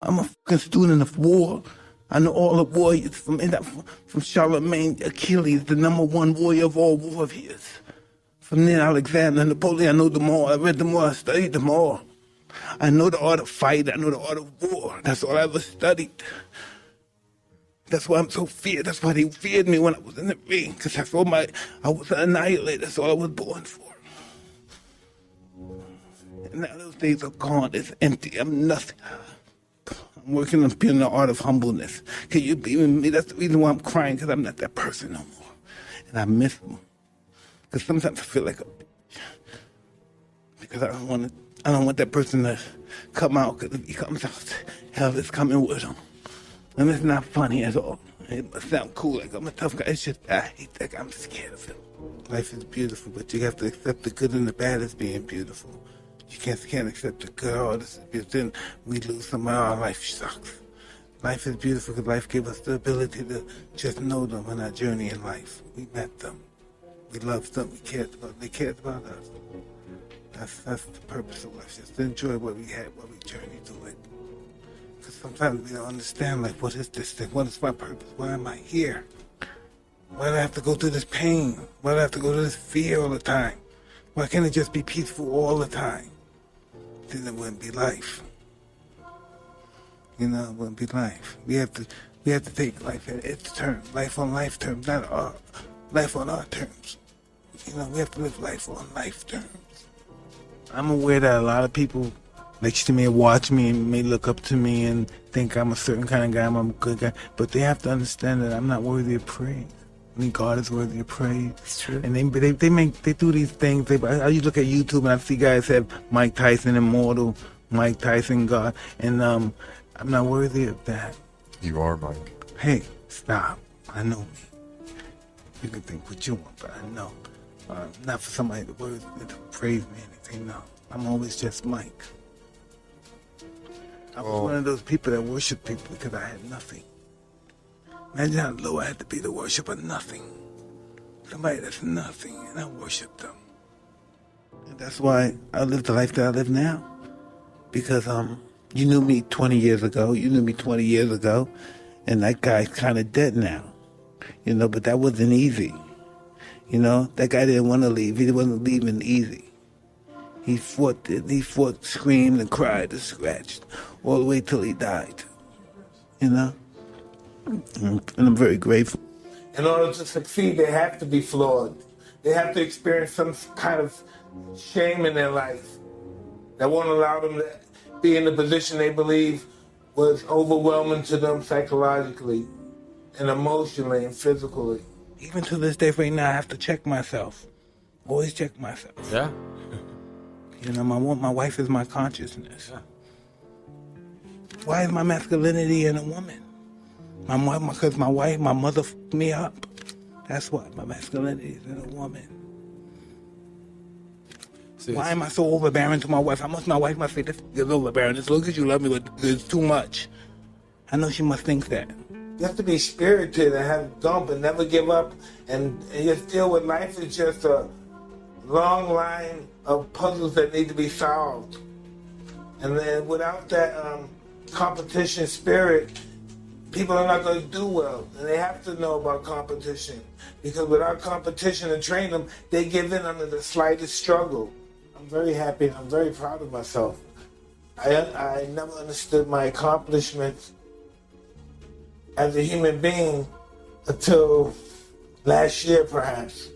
I'm a fucking student of war. I know all the warriors from Charlemagne, Achilles, the #1 warrior of all warriors. From then Alexander, Napoleon, I know them all. I read them all, I studied them all. I know the art of fight, I know the art of war. That's all I ever studied. That's why I'm so feared. That's why they feared me when I was in the ring, because I was an annihilator. That's all I was born for. And now those days are gone. It's empty. I'm nothing. I'm working on being the art of humbleness. Can you believe in me? That's the reason why I'm crying, because I'm not that person no more. And I miss them. Because sometimes I feel like a bitch. Because I don't want that person to come out, because if he comes out, hell is coming with him. And it's not funny at all. It must sound cool, like I'm a tough guy. It's just, I hate that guy. I'm scared of him. Life is beautiful, but you have to accept the good and the bad as being beautiful. You can't accept the good. Oh, this is beautiful. Then we lose somebody. Our life sucks. Life is beautiful because life gave us the ability to just know them on our journey in life. We met them. We loved them. We cared about them. They cared about us. That's the purpose of life. Just to enjoy what we had, what we journeyed through it. Because sometimes we don't understand, like, what is this thing? What is my purpose? Why am I here? Why do I have to go through this pain? Why do I have to go through this fear all the time? Why can't it just be peaceful all the time? Then it wouldn't be life. You know, it wouldn't be life. We have to take life at its terms, life on life terms, not life on our terms. You know, we have to live life on life terms. I'm aware that a lot of people next to me watch me and may look up to me and think I'm a certain kind of guy, I'm a good guy, but they have to understand that I'm not worthy of praise. I mean, God is worthy of praise. It's true. And they do these things. I used to look at YouTube and I see guys have Mike Tyson, immortal, Mike Tyson, God, and I'm not worthy of that. You are, Mike. Hey, stop. I know me. You can think what you want, but I know. Not for somebody to praise me or anything, no. I'm always just Mike. I was one of those people that worship people because I had nothing. Imagine how low I had to be to worship a nothing. Somebody that's nothing, and I worship them. And that's why I live the life that I live now. Because you knew me 20 years ago, and that guy's kind of dead now. You know, but that wasn't easy. You know, that guy didn't want to leave. He wasn't leaving easy. He fought, screamed and cried and scratched all the way till he died. You know? And I'm very grateful. In order to succeed, they have to be flawed. They have to experience some kind of shame in their life that won't allow them to be in the position they believe was overwhelming to them psychologically and emotionally and physically. Even to this day right now, I have to check myself. Always check myself. Yeah. You know, my wife is my consciousness. Yeah. Why is my masculinity in a woman? Because my mother fucked me up. That's why my masculinity is in a woman. Why am I so overbearing to my wife? My wife must say, this is overbearing. As long as you love me, but it's too much. I know she must think that. You have to be spirited and have dump and never give up and just deal with life. It's just a long line of puzzles that need to be solved. And then without that competition spirit, people are not going to do well. And they have to know about competition. Because without competition and train them, they give in under the slightest struggle. I'm very happy and I'm very proud of myself. I never understood my accomplishments as a human being until last year, perhaps.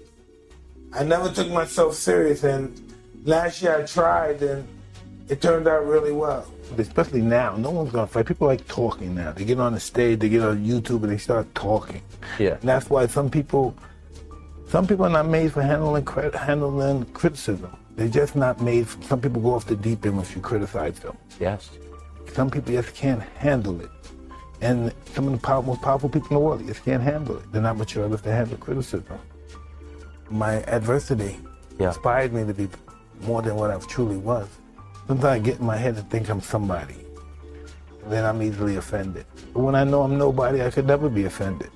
I never took myself serious, and last year I tried, and it turned out really well. Especially now, no one's gonna fight. People like talking now. They get on the stage, they get on YouTube, and they start talking. Yeah. And that's why some people are not made for handling criticism. They're just not made. Some people go off the deep end if you criticize them. Yes. Some people just can't handle it. And some of the most powerful people in the world just can't handle it. They're not mature enough to handle criticism. My adversity inspired me to be more than what I truly was. Sometimes I get in my head and think I'm somebody. And then I'm easily offended. But when I know I'm nobody, I could never be offended.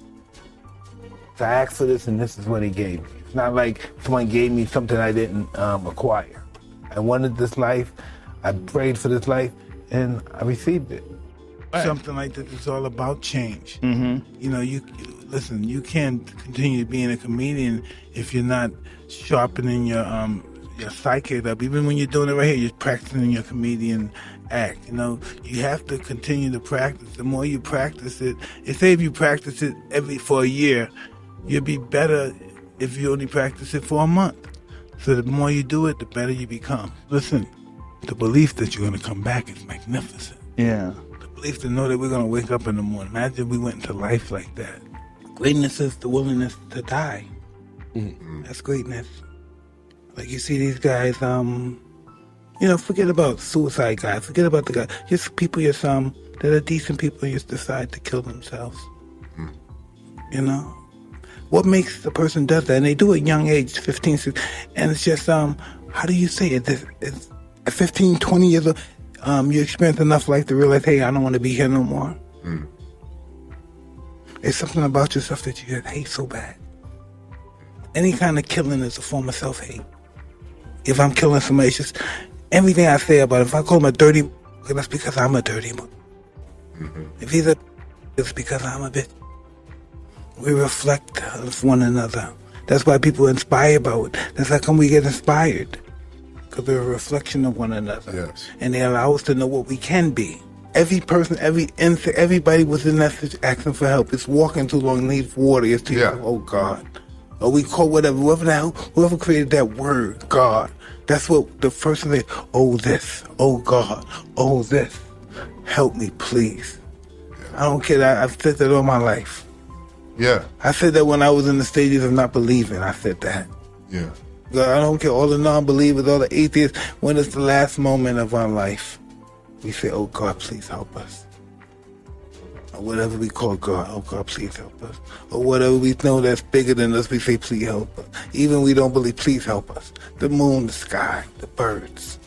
So I asked for this, and this is what he gave me. It's not like someone gave me something I didn't acquire. I wanted this life, I prayed for this life, and I received it. Something like this is all about change. You know, listen. You can't continue being a comedian if you're not sharpening your psyche up. Even when you're doing it right here, you're practicing your comedian act. You know, you have to continue to practice. The more you practice it, say if you practice it for a year, you'll be better if you only practice it for a month. So the more you do it, the better you become. Listen, the belief that you're going to come back is magnificent. Yeah. The belief to know that we're going to wake up in the morning. Imagine if we went into life like that. Greatness is the willingness to die. That's greatness. Like you see these guys, you know, forget about suicide guys. Forget about the guys. Just people that are decent people just decide to kill themselves. You know? What makes the person does that? And they do it at young age, 15, 16. And it's just, how do you say it? It's at 15, 20 years old, you experience enough life to realize, hey, I don't want to be here no more. It's something about yourself that you hate so bad. Any kind of killing is a form of self-hate. If I'm killing somebody, it's just everything I say about it. If I call him a dirty, that's because I'm a dirty. If he's a, it's because I'm a bitch. We reflect of one another. That's why people are inspired by it. That's how come we get inspired. Because we're a reflection of one another. Yes. And they allow us to know what we can be. Every person, every insect, everybody was in that situation asking for help. It's walking too long, needs water. It's too oh God. Or we call whatever, whoever created that word, God. That's what the first thing is. Oh this, oh God, oh this. Help me, please. I don't care. I've said that all my life. Yeah. I said that when I was in the stages of not believing. I said that. Yeah. I don't care, all the non-believers, all the atheists, when it's the last moment of our life, we say, oh God, please help us. Or whatever we call God, oh God, please help us. Or whatever we know that's bigger than us, we say, please help us. Even we don't believe, please help us. The moon, the sky, the birds,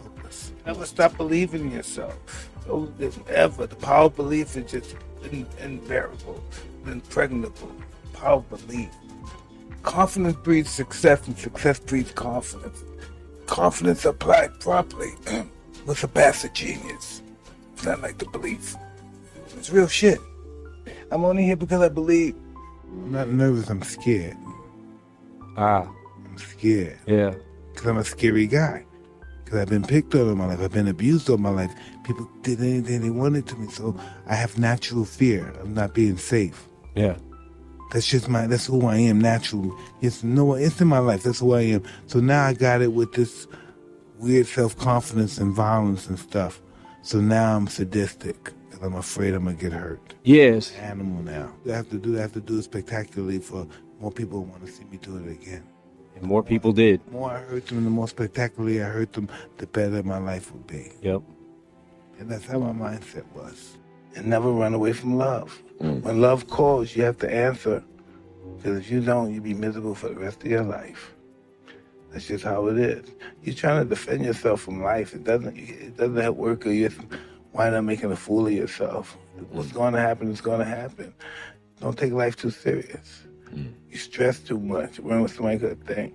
help us. Never stop believing in yourself. Don't ever. The power of belief is just invariable, impregnable. Power of belief. Confidence breeds success, and success breeds confidence. Confidence applied properly was a bastard genius. It's not like the belief. It's real shit. I'm only here because I believe. I'm not nervous, I'm scared. I'm scared. Yeah. Because I'm a scary guy. Because I've been picked on all my life. I've been abused all my life. People did anything they wanted to me. So I have natural fear of not being safe. Yeah. That's who I am naturally. It's in my life. That's who I am. So now I got it with this weird self-confidence and violence and stuff. So now I'm sadistic because I'm afraid I'm going to get hurt. Yes. Animal now. I have to do it spectacularly for more people want to see me do it again. And more people did. The more I hurt them, the more spectacularly I hurt them, the better my life would be. Yep. And that's how my mindset was. And never run away from love. When love calls, you have to answer. Because if you don't, you'll be miserable for the rest of your life. That's just how it is. You're trying to defend yourself from life. It doesn't help work, or you wind up making a fool of yourself. What's going to happen is going to happen. Don't take life too serious. You stress too much. When somebody could think.